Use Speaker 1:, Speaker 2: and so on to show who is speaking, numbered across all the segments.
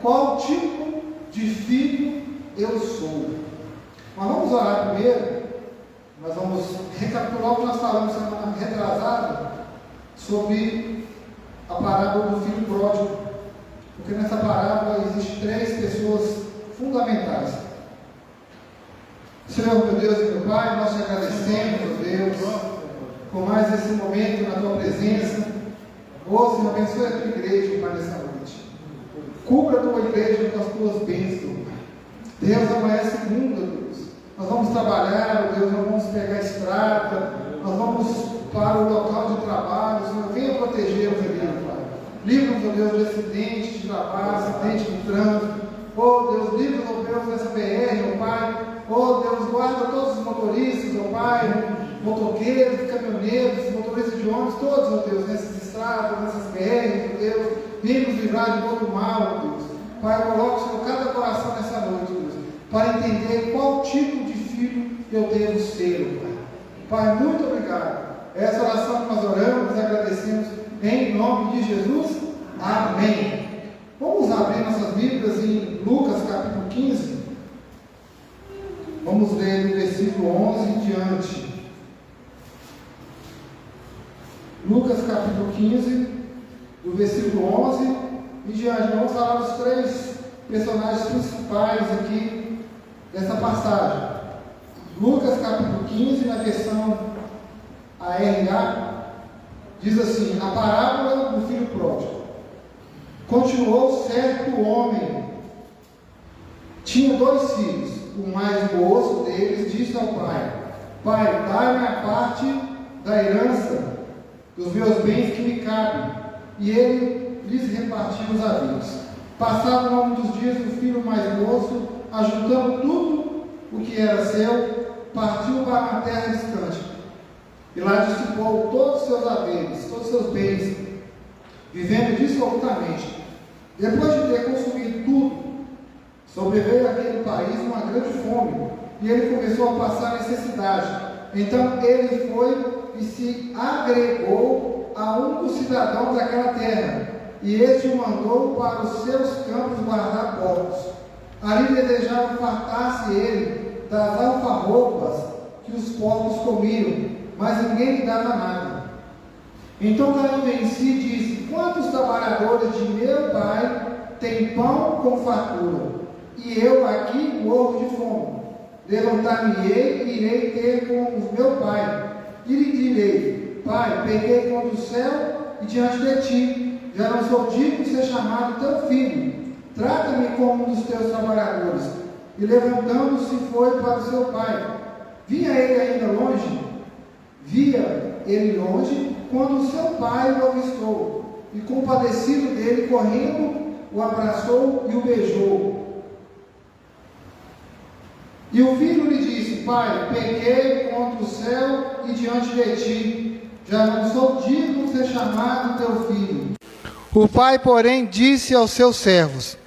Speaker 1: qual tipo de filho eu sou. Mas vamos orar primeiro. Nós vamos recapitular o que nós falamos semana retrasada sobre a parábola do filho pródigo, porque nessa parábola existem 3 pessoas fundamentais. Senhor, meu Deus e meu Pai, nós te agradecemos, meu Deus, por mais esse momento na tua presença. Ô Senhor, abençoe a tua igreja, Pai, nessa noite. Cubra a tua igreja com as tuas bênçãos, Pai. Deus, amanhã é segunda, Deus. Nós vamos trabalhar, Deus, nós vamos pegar a estrada, nós vamos para o local de trabalho. Senhor, venha proteger-nos ali, Pai. Livra-nos, ó Deus, de acidente de trabalho, acidente de trânsito. Oh Deus, livra-nos, ó Deus, dessa BR, ó Pai. Oh Deus, guarda todos os motoristas, ó Pai, motoqueiros, caminhoneiros, motoristas de ônibus, todos, ó Deus, nessas estradas, nessas BRs, ó Deus. Venha nos livrar de todo mal, ó Deus. Pai, coloque, Senhor, cada coração nessa noite, Deus, para entender qual tipo de filho eu devo ser, Pai. Pai, muito obrigado. Essa oração que nós oramos e agradecemos em nome de Jesus. Amém. Vamos abrir nossas Bíblias em Lucas capítulo 15. Vamos ler do versículo 11 em diante. Lucas capítulo 15, do versículo 11 em diante. Vamos falar dos 3 personagens principais aqui dessa passagem. Lucas capítulo 15, na versão ARA, diz assim: a parábola do filho pródigo. Continuou certo homem, tinha 2 filhos. O mais moço deles disse ao pai: Pai, dai-me a parte da herança dos meus bens que me cabem. E ele lhes repartiu os haveres. Passado um dos dias, o filho mais moço, ajuntando tudo o que era seu, partiu para uma terra distante, e lá dissipou todos os seus haveres, todos os seus bens, vivendo dissolutamente. Depois de ter consumido tudo, sobreveio àquele país uma grande fome, e ele começou a passar necessidade. Então ele foi e se agregou a um dos cidadãos daquela terra, e este o mandou para os seus campos guardar porcos. Ali desejava fartar-se ele das alfarrobas que os porcos comiam, mas ninguém lhe dava nada. Então caindo em si, disse: quantos trabalhadores de meu pai têm pão com fartura, e eu aqui morro de fome? Levantar-me-ei e irei ter com o meu pai, e lhe direi: Pai, pequei contra o céu e diante de ti, já não sou digno de ser chamado teu filho. Trata-me como um dos teus trabalhadores. E levantando-se foi para o seu pai. Via ele longe, quando o seu pai o avistou, e compadecido dele, correndo, o abraçou e o beijou. E o filho lhe disse: Pai, pequei contra o céu e diante de ti, já não sou digno de ser chamado teu filho. O pai, porém, disse aos seus servos: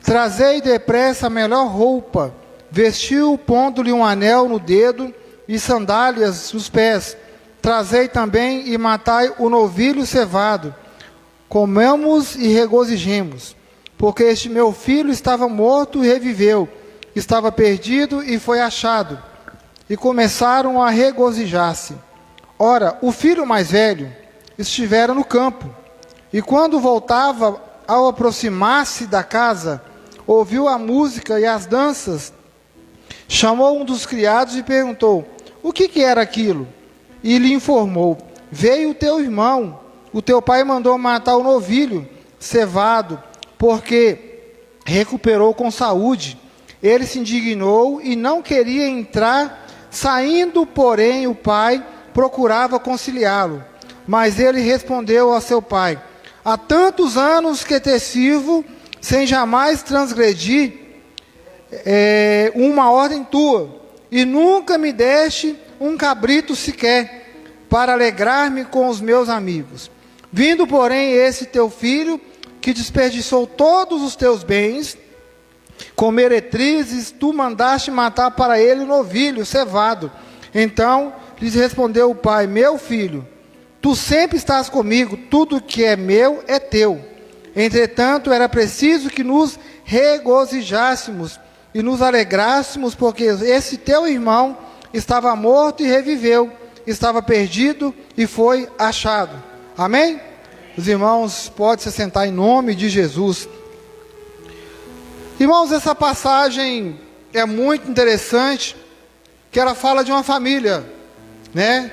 Speaker 1: Trazei depressa a melhor roupa, vestiu, pondo-lhe um anel no dedo e sandálias nos pés. Trazei também e matai o novilho cevado. Comemos e regozijemos, porque este meu filho estava morto e reviveu, estava perdido e foi achado. E começaram a regozijar-se. Ora, o filho mais velho estivera no campo, e quando voltava, ao aproximar-se da casa, ouviu a música e as danças. Chamou um dos criados e perguntou: o que era aquilo? E lhe informou: veio o teu irmão, o teu pai mandou matar o novilho cevado, porque recuperou com saúde. Ele se indignou e não queria entrar. Saindo, porém, o pai procurava conciliá-lo. Mas ele respondeu a seu pai: há tantos anos que te sirvo, sem jamais transgredir uma ordem tua, e nunca me deste um cabrito sequer, para alegrar-me com os meus amigos. Vindo, porém, esse teu filho, que desperdiçou todos os teus bens, com meretrizes, tu mandaste matar para ele o novilho cevado. Então lhes respondeu o pai: meu filho, tu sempre estás comigo, tudo que é meu é teu. Entretanto, era preciso que nos regozijássemos e nos alegrássemos, porque esse teu irmão estava morto e reviveu, estava perdido e foi achado. Amém? Os irmãos podem se sentar em nome de Jesus. Irmãos, essa passagem é muito interessante, que ela fala de uma família, né?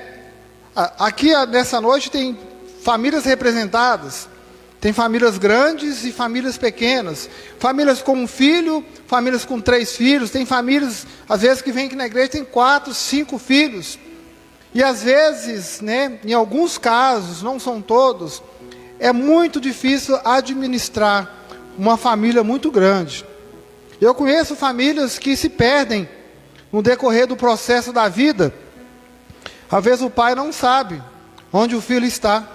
Speaker 1: Aqui nessa noite tem famílias representadas, tem famílias grandes e famílias pequenas, famílias com um filho, famílias com 3 filhos, tem famílias, às vezes, que vêm aqui na igreja, tem 4, 5 filhos, e às vezes, né, em alguns casos, não são todos, é muito difícil administrar uma família muito grande. Eu conheço famílias que se perdem no decorrer do processo da vida. Às vezes o pai não sabe onde o filho está,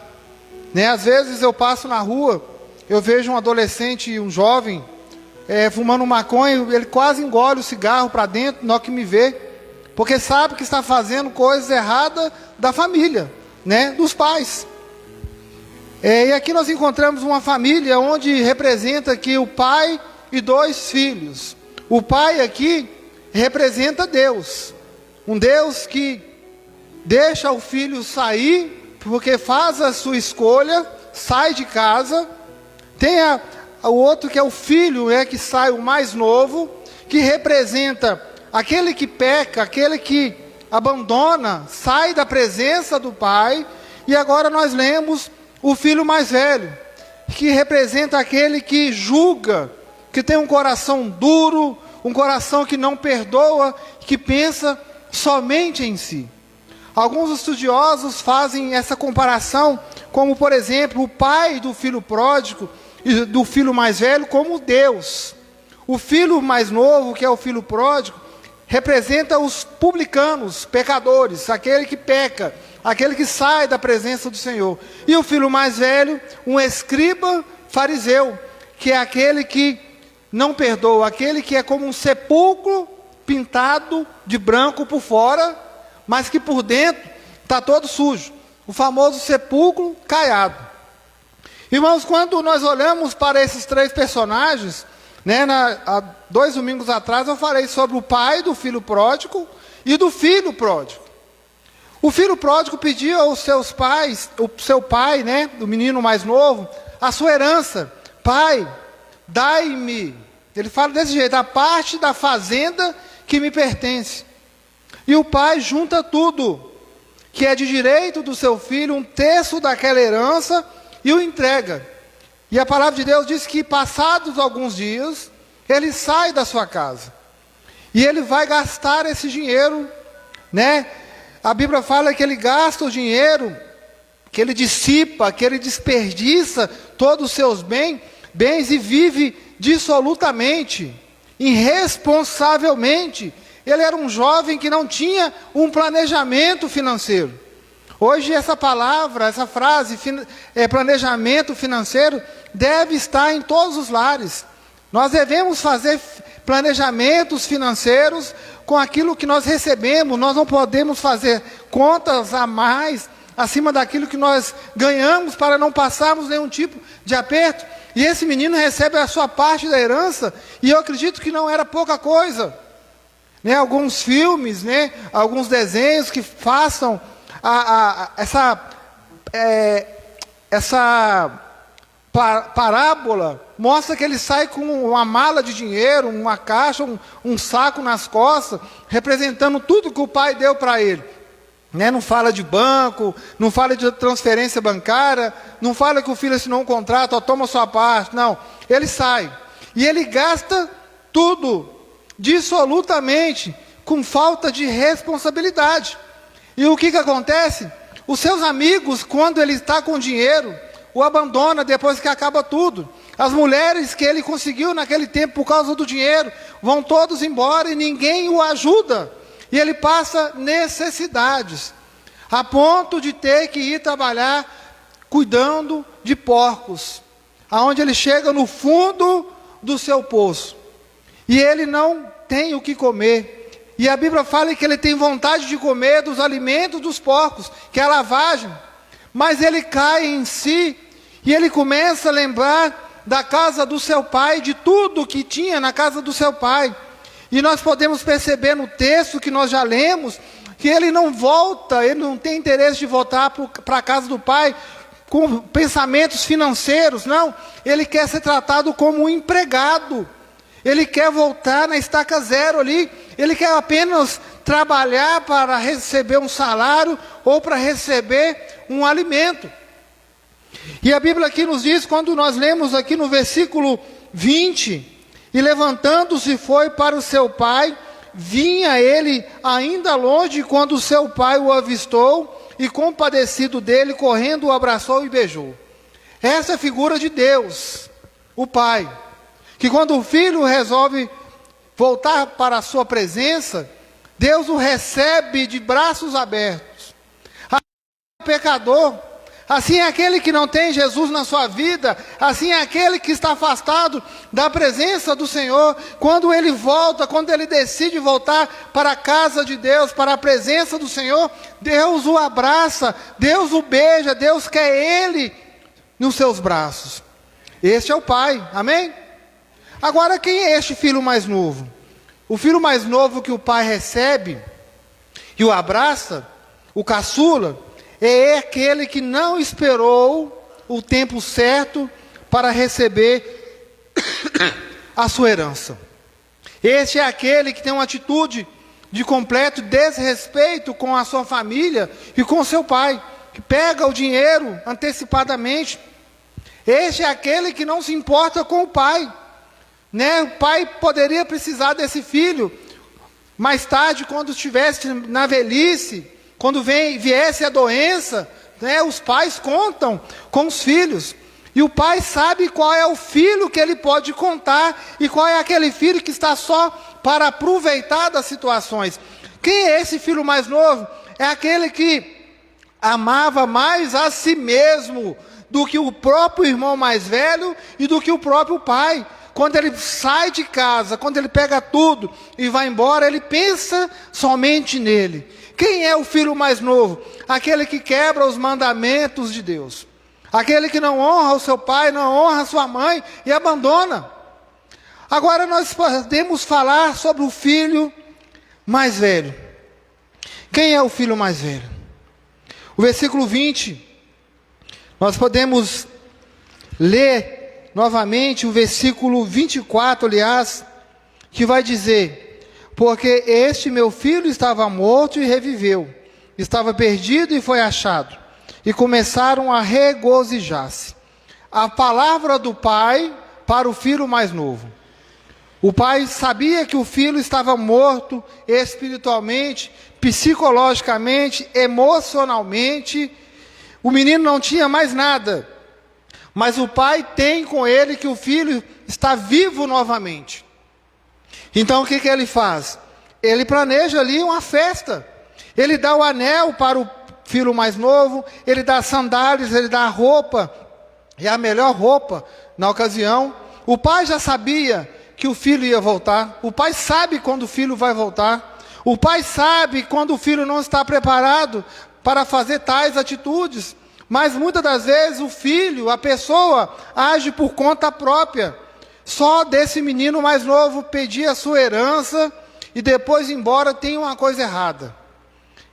Speaker 1: né? Às vezes eu passo na rua, eu vejo um adolescente e um jovem fumando maconha, ele quase engole o cigarro para dentro na hora que me vê, porque sabe que está fazendo coisas erradas da família, né? Dos pais. E aqui nós encontramos uma família onde representa aqui o pai e 2 filhos. O pai aqui representa Deus, um Deus que deixa o filho sair, porque faz a sua escolha, sai de casa. Tem o outro que é o filho, que sai, o mais novo, que representa aquele que peca, aquele que abandona, sai da presença do pai. E agora nós lemos o filho mais velho, que representa aquele que julga, que tem um coração duro, um coração que não perdoa, que pensa somente em si. Alguns estudiosos fazem essa comparação, como por exemplo, o pai do filho pródigo e do filho mais velho como Deus. O filho mais novo, que é o filho pródigo, representa os publicanos, pecadores, aquele que peca, aquele que sai da presença do Senhor. E o filho mais velho, um escriba fariseu, que é aquele que não perdoa, aquele que é como um sepulcro pintado de branco por fora, mas que por dentro está todo sujo. O famoso sepulcro caiado. Irmãos, quando nós olhamos para esses 3 personagens, né, há 2 domingos atrás eu falei sobre o pai do filho pródigo e do filho pródigo. O filho pródigo pediu aos seus pais, o seu pai, né, do menino mais novo, a sua herança. Pai, dai-me, ele fala desse jeito, a parte da fazenda que me pertence. E o pai junta tudo, que é de direito do seu filho, 1/3 daquela herança, e o entrega. E a palavra de Deus diz que passados alguns dias, ele sai da sua casa. E ele vai gastar esse dinheiro, né? A Bíblia fala que ele gasta o dinheiro, que ele dissipa, que ele desperdiça todos os seus bens e vive dissolutamente, irresponsavelmente. Ele era um jovem que não tinha um planejamento financeiro. Hoje essa palavra, essa frase, planejamento financeiro, deve estar em todos os lares. Nós devemos fazer planejamentos financeiros com aquilo que nós recebemos. Nós não podemos fazer contas a mais, acima daquilo que nós ganhamos, para não passarmos nenhum tipo de aperto. E esse menino recebe a sua parte da herança, e eu acredito que não era pouca coisa. Né? Alguns filmes, né? Alguns desenhos que façam essa parábola, mostra que ele sai com uma mala de dinheiro, uma caixa, um saco nas costas, representando tudo que o pai deu para ele. Né? Não fala de banco, não fala de transferência bancária, não fala que o filho assinou um contrato, toma sua parte, não. Ele sai, e ele gasta tudo, dissolutamente, com falta de responsabilidade. E o que acontece? Os seus amigos, quando ele está com dinheiro, o abandona depois que acaba tudo. As mulheres que ele conseguiu naquele tempo por causa do dinheiro, vão todos embora e ninguém o ajuda. E ele passa necessidades, a ponto de ter que ir trabalhar cuidando de porcos, aonde ele chega no fundo do seu poço. E ele não tem o que comer. E a Bíblia fala que ele tem vontade de comer dos alimentos dos porcos, que é a lavagem. Mas ele cai em si, e ele começa a lembrar da casa do seu pai, de tudo que tinha na casa do seu pai. E nós podemos perceber no texto que nós já lemos, que ele não volta, ele não tem interesse de voltar para a casa do pai com pensamentos financeiros, não. Ele quer ser tratado como um empregado. Ele quer voltar na estaca zero ali. Ele quer apenas trabalhar para receber um salário ou para receber um alimento. E a Bíblia aqui nos diz, quando nós lemos aqui no versículo 20, e levantando-se foi para o seu pai, vinha ele ainda longe quando o seu pai o avistou, e compadecido dele, correndo, o abraçou e beijou. Essa é a figura de Deus, o pai, que quando o filho resolve voltar para a sua presença, Deus o recebe de braços abertos. Assim é o pecador, assim é aquele que não tem Jesus na sua vida, assim é aquele que está afastado da presença do Senhor. Quando ele volta, quando ele decide voltar para a casa de Deus, para a presença do Senhor, Deus o abraça, Deus o beija, Deus quer ele nos seus braços. Este é o pai, amém? Agora, quem é este filho mais novo? O filho mais novo que o pai recebe e o abraça, o caçula, é aquele que não esperou o tempo certo para receber a sua herança. Este é aquele que tem uma atitude de completo desrespeito com a sua família e com seu pai, que pega o dinheiro antecipadamente. Este é aquele que não se importa com o pai. O pai poderia precisar desse filho mais tarde, quando estivesse na velhice, quando viesse a doença, os pais contam com os filhos. E o pai sabe qual é o filho que ele pode contar e qual é aquele filho que está só para aproveitar das situações. Quem é esse filho mais novo? É aquele que amava mais a si mesmo do que o próprio irmão mais velho e do que o próprio pai. Quando ele sai de casa, quando ele pega tudo e vai embora, ele pensa somente nele. Quem é o filho mais novo? Aquele que quebra os mandamentos de Deus. Aquele que não honra o seu pai, não honra a sua mãe e abandona. Agora nós podemos falar sobre o filho mais velho. Quem é o filho mais velho? O versículo 20, nós podemos ler novamente o versículo 24, aliás, que vai dizer: porque este meu filho estava morto e reviveu, estava perdido e foi achado. E começaram a regozijar-se. A palavra do pai para o filho mais novo. O pai sabia que o filho estava morto espiritualmente, psicologicamente, emocionalmente. O menino não tinha mais nada. Mas o pai tem com ele que o filho está vivo novamente. Então o que ele faz? Ele planeja ali uma festa. Ele dá o anel para o filho mais novo, ele dá sandálias, ele dá a roupa, e a melhor roupa na ocasião. O pai já sabia que o filho ia voltar. O pai sabe quando o filho vai voltar. O pai sabe quando o filho não está preparado para fazer tais atitudes. Mas muitas das vezes o filho, a pessoa, age por conta própria. Só desse menino mais novo pedir a sua herança e depois ir embora tem uma coisa errada.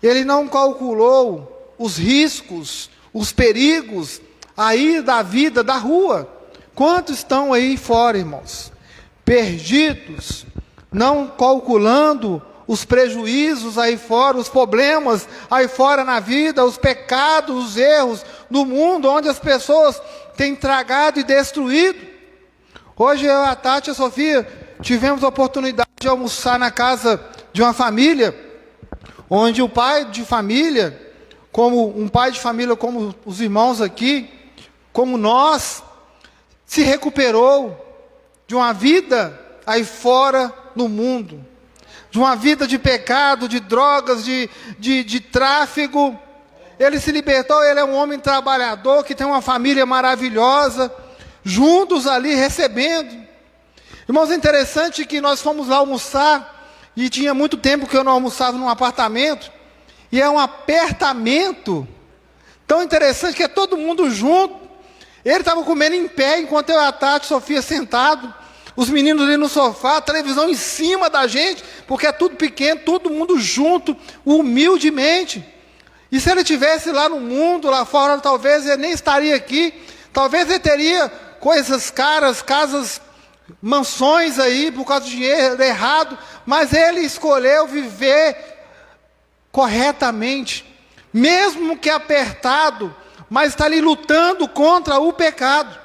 Speaker 1: Ele não calculou os riscos, os perigos aí da vida, da rua. Quantos estão aí fora, irmãos? Perdidos, não calculando os prejuízos aí fora, os problemas aí fora na vida, os pecados, os erros no mundo, onde as pessoas têm tragado e destruído. Hoje eu, a Tati e a Sofia tivemos a oportunidade de almoçar na casa de uma família, onde o pai de família, como um pai de família, como os irmãos aqui, como nós, se recuperou de uma vida aí fora no mundo, de uma vida de pecado, de drogas, de tráfego. Ele se libertou, ele é um homem trabalhador, que tem uma família maravilhosa, juntos ali recebendo. Irmãos, é interessante que nós fomos lá almoçar, e tinha muito tempo que eu não almoçava num apartamento, e é um apertamento tão interessante que é todo mundo junto. Ele estava comendo em pé, enquanto eu e a Tati e a Sofia sentado, os meninos ali no sofá, a televisão em cima da gente, porque é tudo pequeno, todo mundo junto, humildemente. E se ele estivesse lá no mundo, lá fora, talvez ele nem estaria aqui, talvez ele teria coisas caras, casas, mansões aí, por causa do dinheiro errado, mas ele escolheu viver corretamente, mesmo que apertado, mas está ali lutando contra o pecado.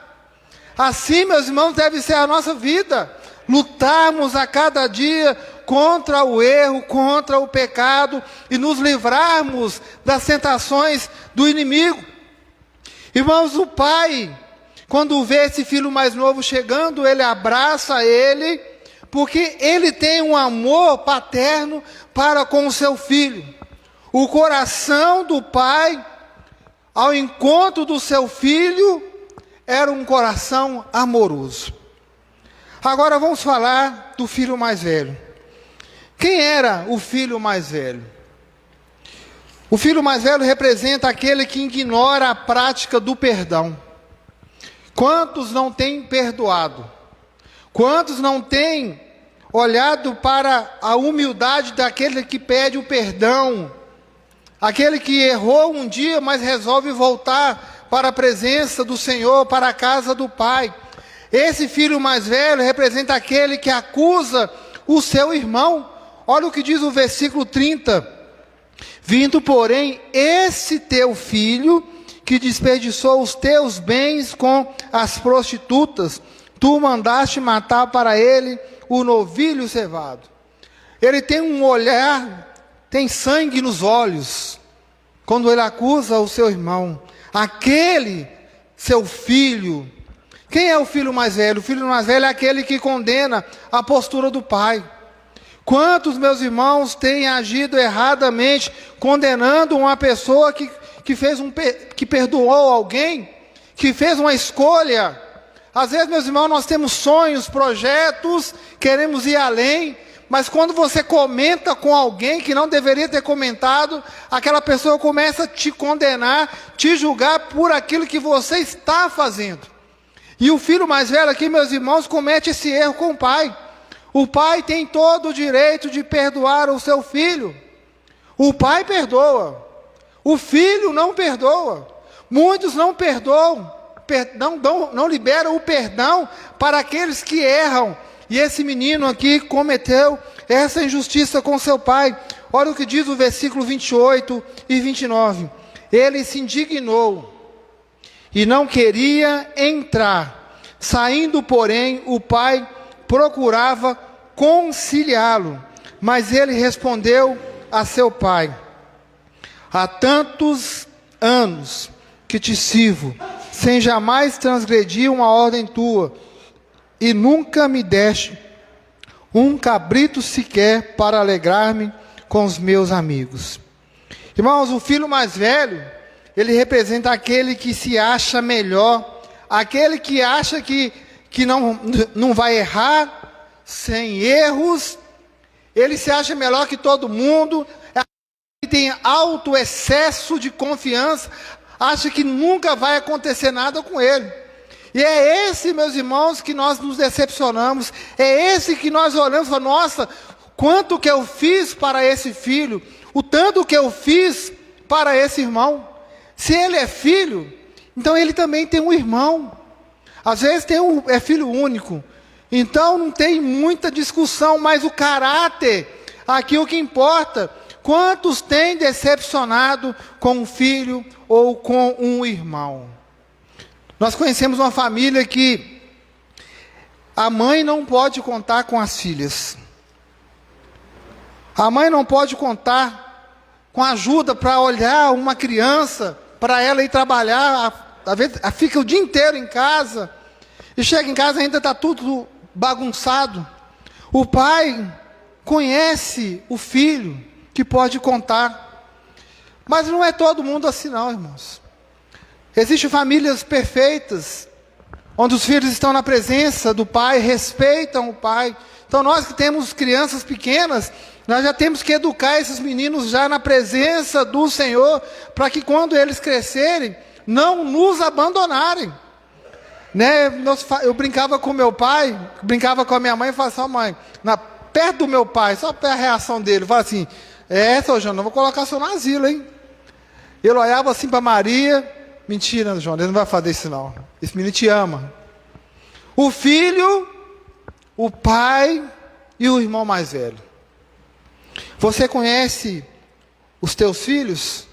Speaker 1: Assim, meus irmãos, deve ser a nossa vida, lutarmos a cada dia contra o erro, contra o pecado, e nos livrarmos das tentações do inimigo. Irmãos, o pai, quando vê esse filho mais novo chegando, ele abraça ele, porque ele tem um amor paterno para com o seu filho. O coração do pai, ao encontro do seu filho, era um coração amoroso. Agora vamos falar do filho mais velho. Quem era o filho mais velho? O filho mais velho representa aquele que ignora a prática do perdão. Quantos não têm perdoado? Quantos não têm olhado para a humildade daquele que pede o perdão? Aquele que errou um dia, mas resolve voltar para a presença do Senhor, para a casa do Pai. Esse filho mais velho representa aquele que acusa o seu irmão. Olha o que diz o versículo 30. Vindo, porém, esse teu filho, que desperdiçou os teus bens com as prostitutas, tu mandaste matar para ele o novilho cevado. Ele tem um olhar, tem sangue nos olhos, quando ele acusa o seu irmão, aquele seu filho. Quem é o filho mais velho? O filho mais velho é aquele que condena a postura do pai. Quantos, meus irmãos, têm agido erradamente, condenando uma pessoa que perdoou alguém, que fez uma escolha? Às vezes, meus irmãos, nós temos sonhos, projetos, queremos ir além, mas quando você comenta com alguém que não deveria ter comentado, aquela pessoa começa a te condenar, te julgar por aquilo que você está fazendo. E o filho mais velho aqui, meus irmãos, comete esse erro com o pai. O pai tem todo o direito de perdoar o seu filho. O pai perdoa. O filho não perdoa. Muitos não perdoam, não liberam o perdão para aqueles que erram. E esse menino aqui cometeu essa injustiça com seu pai. Olha o que diz o versículo 28 e 29. Ele se indignou e não queria entrar. Saindo, porém, o pai procurava conciliá-lo, mas ele respondeu a seu pai: há tantos anos que te sirvo, sem jamais transgredir uma ordem tua, e nunca me deste um cabrito sequer para alegrar-me com os meus amigos. Irmãos, o filho mais velho, ele representa aquele que se acha melhor, aquele que acha que não vai errar, sem erros, ele se acha melhor que todo mundo, ele tem alto excesso de confiança, acha que nunca vai acontecer nada com ele. E é esse, meus irmãos, que nós nos decepcionamos, é esse que nós olhamos e falamos: nossa, quanto que eu fiz para esse filho, o tanto que eu fiz para esse irmão. Se ele é filho, então ele também tem um irmão. Às vezes é filho único, então não tem muita discussão, mas o caráter, aqui o que importa. Quantos têm decepcionado com um filho ou com um irmão? Nós conhecemos uma família que a mãe não pode contar com as filhas. A mãe não pode contar com ajuda para olhar uma criança, para ela ir trabalhar. Às vezes fica o dia inteiro em casa, e chega em casa e ainda está tudo bagunçado. O pai conhece o filho que pode contar, mas não é todo mundo assim não, irmãos. Existem famílias perfeitas, onde os filhos estão na presença do pai, respeitam o pai. Então nós que temos crianças pequenas, nós já temos que educar esses meninos já na presença do Senhor, para que quando eles crescerem, não nos abandonarem. né, eu brincava com meu pai, brincava com a minha mãe e falava assim, mãe, perto do meu pai, só a reação dele, fala assim, seu João, eu vou colocar o senhor no asilo, hein? Ele olhava assim para Maria, mentira, João, ele não vai fazer isso não, esse menino te ama. O filho, o pai e o irmão mais velho. Você conhece os teus filhos?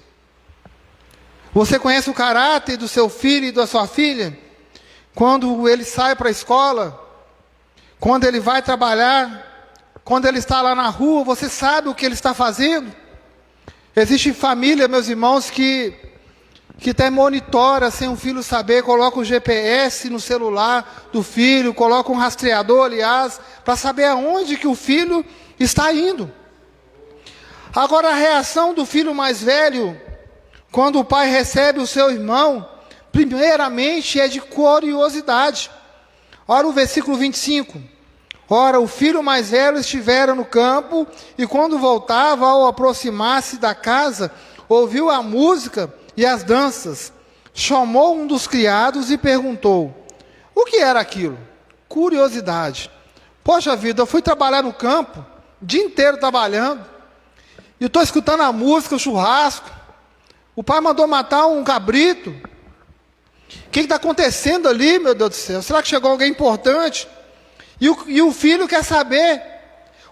Speaker 1: Você conhece o caráter do seu filho e da sua filha? Quando ele sai para a escola, quando ele vai trabalhar, quando ele está lá na rua, você sabe o que ele está fazendo? Existe família, meus irmãos, que até monitora sem o filho saber, coloca o GPS no celular do filho, coloca um rastreador, aliás, para saber aonde que o filho está indo. Agora a reação do filho mais velho, quando o pai recebe o seu irmão, primeiramente é de curiosidade. Ora o versículo 25. Ora, o filho mais velho estivera no campo, e quando voltava, ao aproximar-se da casa, ouviu a música e as danças. Chamou um dos criados e perguntou, o que era aquilo? Curiosidade. Poxa vida, eu fui trabalhar no campo, o dia inteiro trabalhando, e estou escutando a música, o churrasco. O pai mandou matar um cabrito. O que está acontecendo ali, meu Deus do céu? Será que chegou alguém importante? E o filho quer saber.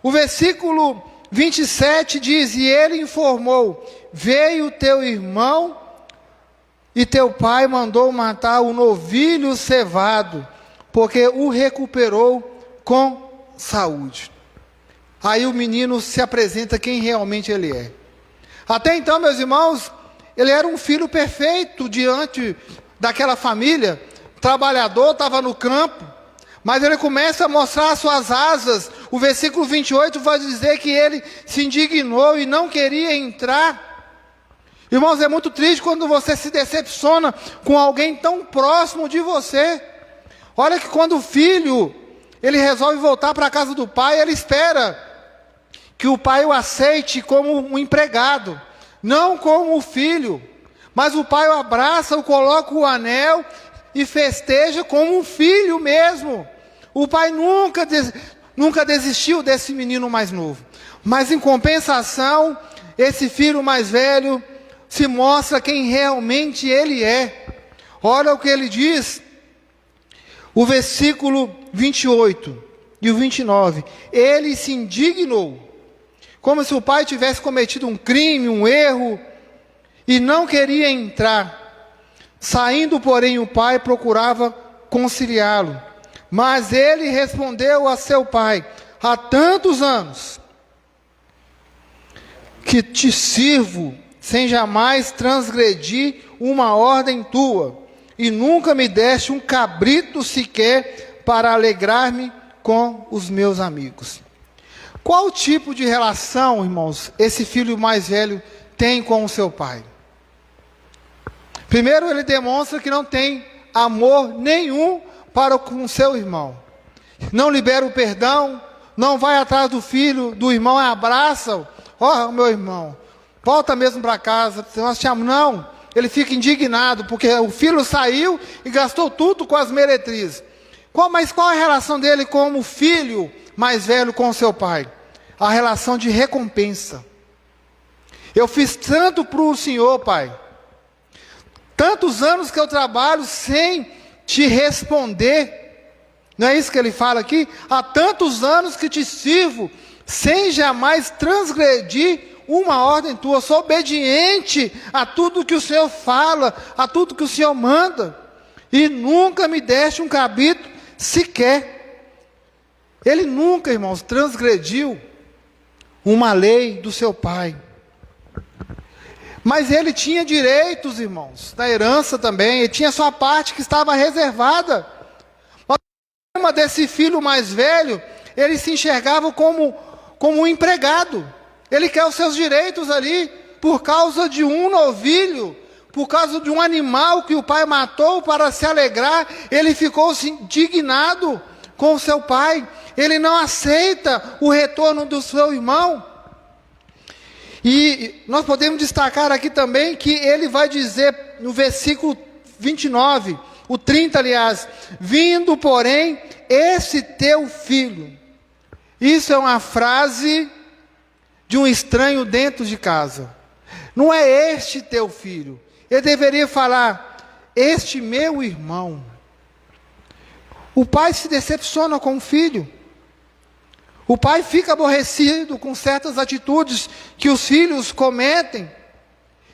Speaker 1: O versículo 27 diz, e ele informou, veio teu irmão e teu pai mandou matar o novilho cevado, porque o recuperou com saúde. Aí o menino se apresenta quem realmente ele é. Até então, meus irmãos, ele era um filho perfeito diante daquela família, trabalhador, estava no campo, mas ele começa a mostrar suas asas. O versículo 28 vai dizer que ele se indignou e não queria entrar. Irmãos, é muito triste quando você se decepciona com alguém tão próximo de você. Olha que quando o filho, ele resolve voltar para a casa do pai, ele espera que o pai o aceite como um empregado, não como o filho. Mas o pai o abraça, o coloca o anel e festeja como um filho mesmo. O pai nunca desistiu desse menino mais novo. Mas em compensação, esse filho mais velho se mostra quem realmente ele é. Olha o que ele diz, o versículo 28 e o 29. Ele se indignou, como se o pai tivesse cometido um crime, um erro, e não queria entrar. Saindo, porém, o pai procurava conciliá-lo. Mas ele respondeu a seu pai, há tantos anos que te sirvo, sem jamais transgredir uma ordem tua, e nunca me deste um cabrito sequer para alegrar-me com os meus amigos. Qual tipo de relação, irmãos, esse filho mais velho tem com o seu pai? Primeiro, ele demonstra que não tem amor nenhum para com o seu irmão. Não libera o perdão, não vai atrás do filho, do irmão, abraça-o. Ó, meu irmão, volta mesmo para casa, nós te amamos. Não, ele fica indignado, porque o filho saiu e gastou tudo com as meretrizes. Mas qual a relação dele como filho mais velho com o seu pai? A relação de recompensa. Eu fiz tanto para o Senhor, pai. Tantos anos que eu trabalho sem te responder. Não é isso que ele fala aqui? Há tantos anos que te sirvo, sem jamais transgredir uma ordem tua. Eu sou obediente a tudo que o Senhor fala, a tudo que o Senhor manda. E nunca me deste um cabrito sequer. Ele nunca, irmãos, transgrediu uma lei do seu pai. Mas ele tinha direitos, irmãos, da herança também. Ele tinha sua parte que estava reservada. Mas o problema desse filho mais velho, ele se enxergava como um empregado. Ele quer os seus direitos ali, por causa de um novilho, por causa de um animal que o pai matou para se alegrar. Ele ficou indignado com o seu pai. Ele não aceita o retorno do seu irmão. E nós podemos destacar aqui também que ele vai dizer no versículo 29, o 30, aliás, vindo, porém, esse teu filho. Isso é uma frase de um estranho dentro de casa. Não é este teu filho. Ele deveria falar, este meu irmão. O pai se decepciona com o filho. O pai fica aborrecido com certas atitudes que os filhos cometem.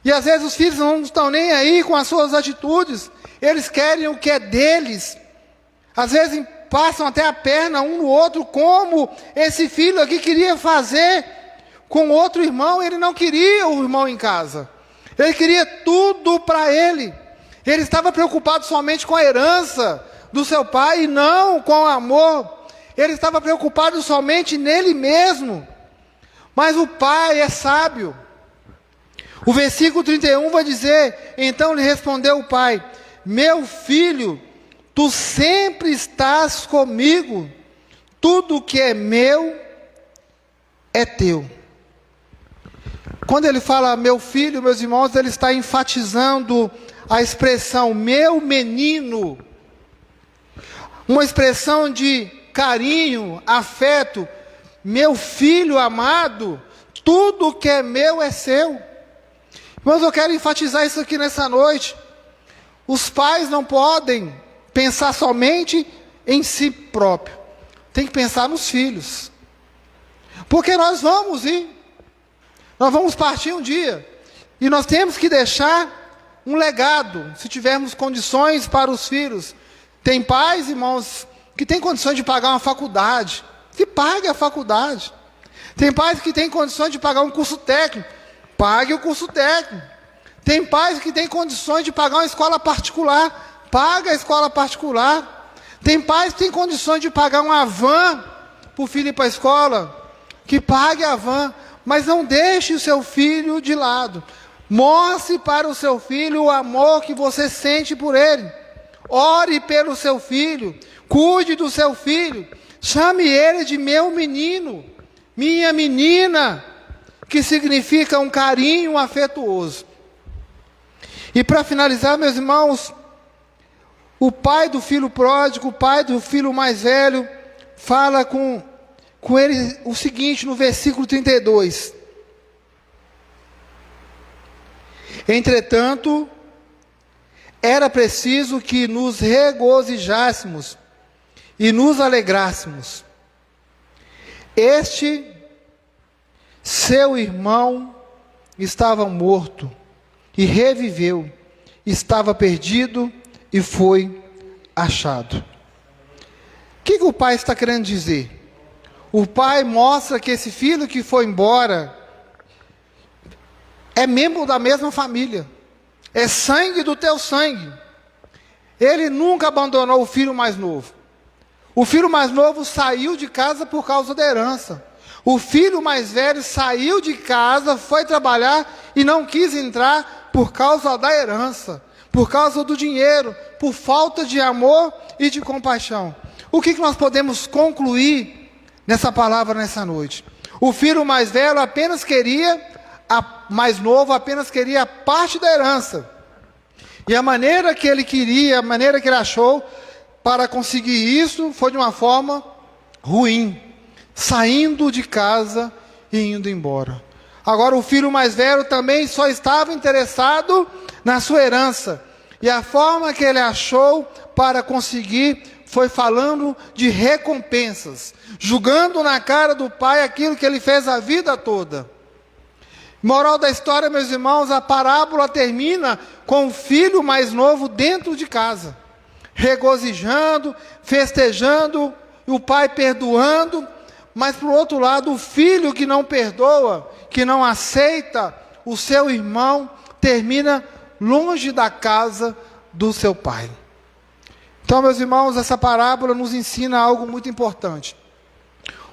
Speaker 1: E às vezes os filhos não estão nem aí com as suas atitudes. Eles querem o que é deles. Às vezes passam até a perna um no outro, como esse filho aqui queria fazer com outro irmão. Ele não queria o irmão em casa. Ele queria tudo para ele. Ele estava preocupado somente com a herança do seu pai e não com o amor. Ele estava preocupado somente nele mesmo. Mas o pai é sábio. O versículo 31 vai dizer, então lhe respondeu o pai, meu filho, tu sempre estás comigo, tudo que é meu é teu. Quando ele fala meu filho, meus irmãos, ele está enfatizando a expressão meu menino, uma expressão de carinho, afeto, meu filho amado, tudo que é meu é seu. Mas eu quero enfatizar isso aqui nessa noite. Os pais não podem pensar somente em si próprio. Tem que pensar nos filhos. Porque nós vamos ir. Nós vamos partir um dia. E nós temos que deixar um legado, se tivermos condições para os filhos. Tem pais, irmãos, que têm condições de pagar uma faculdade. Que pague a faculdade. Tem pais que têm condições de pagar um curso técnico. Pague o curso técnico. Tem pais que têm condições de pagar uma escola particular. Paga a escola particular. Tem pais que têm condições de pagar uma van para o filho ir para a escola. Que pague a van. Mas não deixe o seu filho de lado. Mostre para o seu filho o amor que você sente por ele. Ore pelo seu filho. Cuide do seu filho. Chame ele de meu menino. Minha menina. Que significa um carinho afetuoso. E para finalizar, meus irmãos, o pai do filho pródigo, o pai do filho mais velho, fala com ele o seguinte no versículo 32. Entretanto, era preciso que nos regozijássemos e nos alegrássemos. Este seu irmão estava morto e reviveu, estava perdido e foi achado. O que o pai está querendo dizer? O pai mostra que esse filho que foi embora é membro da mesma família, é sangue do teu sangue. Ele nunca abandonou o filho mais novo. O filho mais novo saiu de casa por causa da herança. O filho mais velho saiu de casa, foi trabalhar e não quis entrar por causa da herança, por causa do dinheiro, por falta de amor e de compaixão. O que nós podemos concluir nessa palavra nessa noite? O filho mais velho apenas queria, mais novo apenas queria a parte da herança. E a maneira que ele queria, a maneira que ele achou para conseguir isso foi de uma forma ruim. Saindo de casa e indo embora. Agora o filho mais velho também só estava interessado na sua herança. E a forma que ele achou para conseguir foi falando de recompensas. Julgando na cara do pai aquilo que ele fez a vida toda. Moral da história, meus irmãos, a parábola termina com o filho mais novo dentro de casa. Regozijando, festejando, e o pai perdoando. Mas, por outro lado, o filho que não perdoa, que não aceita o seu irmão, termina longe da casa do seu pai. Então, meus irmãos, essa parábola nos ensina algo muito importante.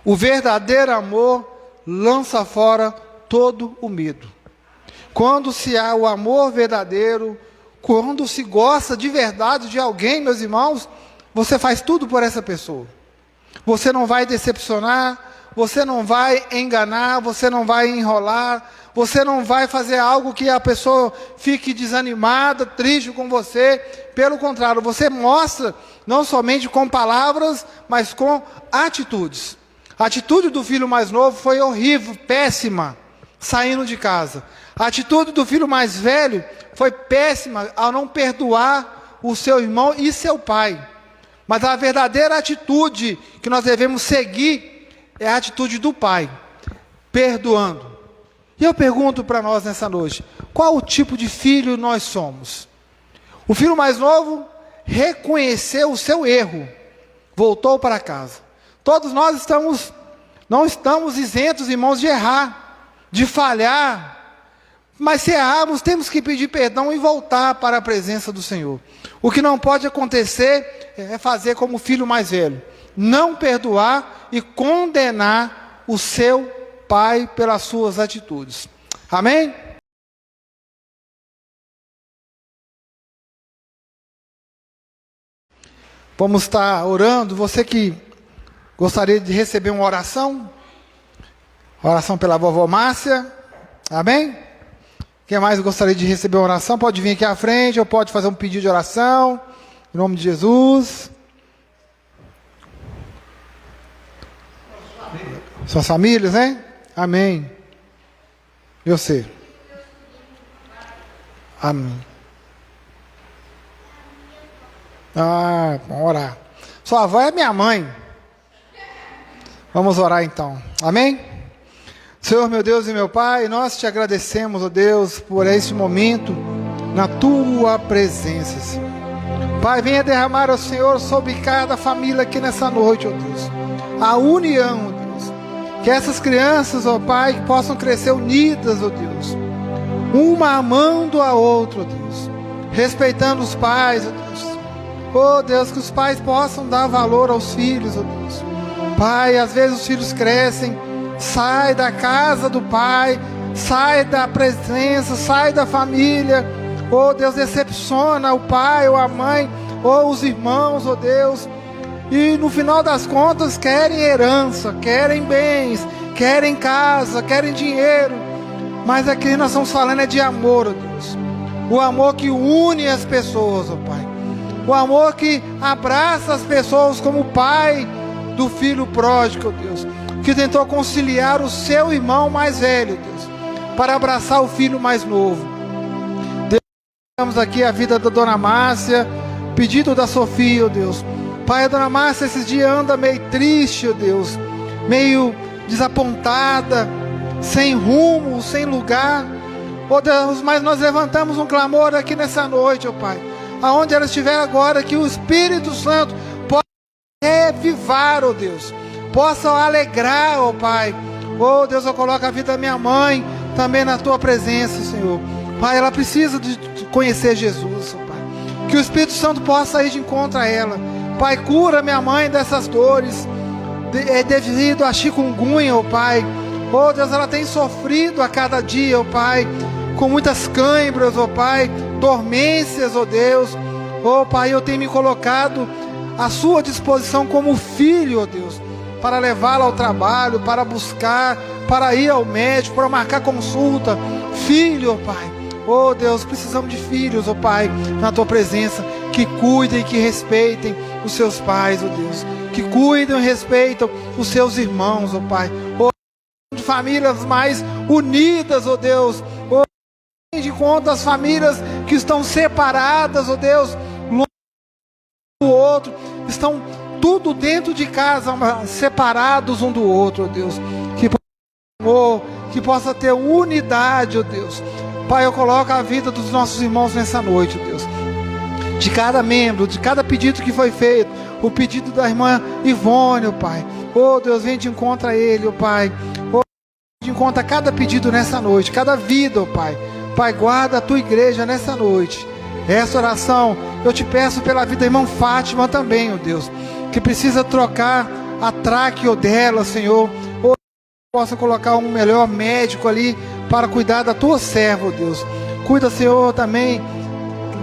Speaker 1: O verdadeiro amor lança fora todo o medo. Quando se há o amor verdadeiro, quando se gosta de verdade de alguém, meus irmãos, você faz tudo por essa pessoa. Você não vai decepcionar, você não vai enganar, você não vai enrolar, você não vai fazer algo que a pessoa fique desanimada, triste com você. Pelo contrário, você mostra não somente com palavras, mas com atitudes. A atitude do filho mais novo foi horrível, péssima, saindo de casa. A atitude do filho mais velho foi péssima ao não perdoar o seu irmão e seu pai. Mas a verdadeira atitude que nós devemos seguir é a atitude do pai, perdoando. E eu pergunto para nós nessa noite, qual o tipo de filho nós somos? O filho mais novo reconheceu o seu erro, voltou para casa. Todos nós não estamos isentos, irmãos, de errar, de falhar. Mas se errarmos, temos que pedir perdão e voltar para a presença do Senhor. O que não pode acontecer é fazer como o filho mais velho, não perdoar e condenar o seu pai pelas suas atitudes. Amém? Vamos estar orando. Você que gostaria de receber uma oração pela vovó Márcia. Amém? Quem mais gostaria de receber uma oração, pode vir aqui à frente, ou pode fazer um pedido de oração, em nome de Jesus. Suas famílias, né? Amém. E você? Amém. Vamos orar. Sua avó é minha mãe. Vamos orar então. Amém? Senhor, meu Deus e meu Pai, nós te agradecemos, ó Deus, por este momento na tua presença, Senhor. Pai, venha derramar, ó Senhor, sobre cada família aqui nessa noite, ó Deus, a união, ó Deus. Que essas crianças, ó Pai, possam crescer unidas, ó Deus, uma amando a outra, ó Deus, respeitando os pais, ó Deus. Ó Deus, que os pais possam dar valor aos filhos, ó Deus. Pai, às vezes os filhos crescem, sai da casa do pai, sai da presença, sai da família. Oh Deus, decepciona o pai ou a mãe, ou os irmãos, oh Deus. E no final das contas querem herança, querem bens, querem casa, querem dinheiro. Mas aqui nós estamos falando é de amor, oh Deus. O amor que une as pessoas, oh Pai. O amor que abraça as pessoas como o pai do filho pródigo, oh Deus, que tentou conciliar o seu irmão mais velho, Deus, para abraçar o filho mais novo. Deus, temos aqui a vida da Dona Márcia, pedido da Sofia, oh Deus. Pai, a Dona Márcia esses dias anda meio triste, oh Deus, meio desapontada, sem rumo, sem lugar. Oh Deus, mas nós levantamos um clamor aqui nessa noite, oh Pai, aonde ela estiver agora, que o Espírito Santo possa revivar, oh Deus, possa alegrar, ó Pai. Oh Deus, eu coloco a vida da minha mãe também na tua presença, Senhor. Pai, ela precisa de conhecer Jesus, ó Pai. Que o Espírito Santo possa ir de encontro a ela. Pai, cura minha mãe dessas dores, devido a chikungunya, ó Pai. Oh Deus, ela tem sofrido a cada dia, ó Pai, com muitas câimbras, ó Pai, dormências, ó Deus. Oh Pai, eu tenho me colocado à sua disposição como filho, ó Deus, para levá-la ao trabalho, para buscar, para ir ao médico, para marcar consulta. Filho, ó Pai, oh Deus, precisamos de filhos, ó Pai, na tua presença, que cuidem e que respeitem os seus pais, ó Deus, que cuidem e respeitam os seus irmãos, ó Pai, oh, de famílias mais unidas, ó Deus, oh, de conta as famílias que estão separadas, ó Deus, longe do outro, estão tudo dentro de casa, separados um do outro, ó Deus. Que possa ter unidade, ó Deus. Pai, eu coloco a vida dos nossos irmãos nessa noite, ó Deus. De cada membro, de cada pedido que foi feito. O pedido da irmã Ivone, ó Pai. Oh Deus, vem de encontro a ele, ó Pai. Oh, de encontro a cada pedido nessa noite, cada vida, ó Pai. Pai, guarda a tua igreja nessa noite. Essa oração eu te peço pela vida da irmã Fátima também, ó Deus, que precisa trocar a tráqueo dela, Senhor, ou possa colocar um melhor médico ali para cuidar da tua serva, ó Deus. Cuida, Senhor, também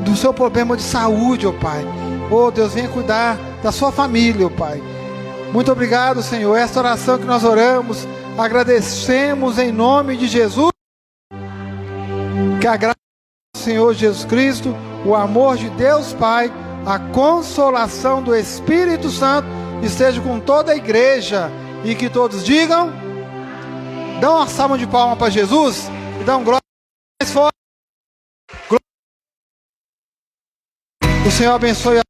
Speaker 1: do seu problema de saúde, ó Pai. Oh Deus, venha cuidar da sua família, ó Pai. Muito obrigado, Senhor. Esta oração que nós oramos, agradecemos em nome de Jesus. Que a graça do Senhor Jesus Cristo, o amor de Deus Pai, a consolação do Espírito Santo esteja com toda a igreja, e que todos digam, dão uma salva de palmas para Jesus e dão glória mais forte. O Senhor abençoe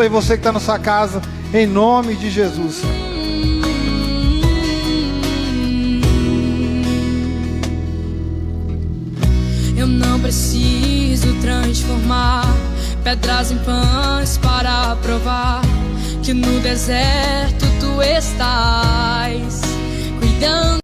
Speaker 1: você que está na sua casa, em nome de Jesus.
Speaker 2: Eu não preciso transformar pedras em pães para provar que no deserto tu estás cuidando.